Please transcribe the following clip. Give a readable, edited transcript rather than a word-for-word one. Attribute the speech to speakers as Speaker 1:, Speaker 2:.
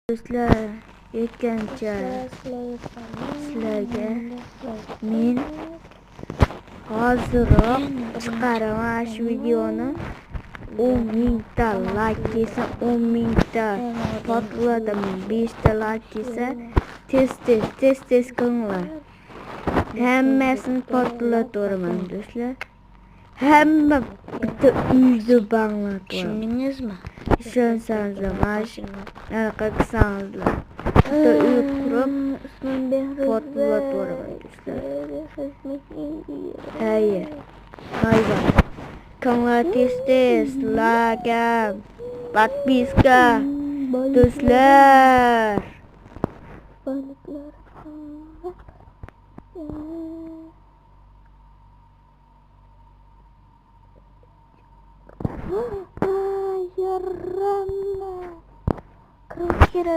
Speaker 1: Do'stlar, yetgancha sizlarga men hoziroq chiqaraman shu videoni. 10 mingta like kelsa, 10 mingta potladim, 5 ta like kelsa tez qilinglar. Hammasini potlatiraman do'stlar. Hamma bitta uyda banglatiraman.
Speaker 2: Tushundingizmi?
Speaker 1: Ishonsangizlar, mana shu anaqa qilsangizlar, bitta uy qurib potlatiraman do'stlar. Hayır. Hayvan. Kanalga tez like, подписка. Do'stlar.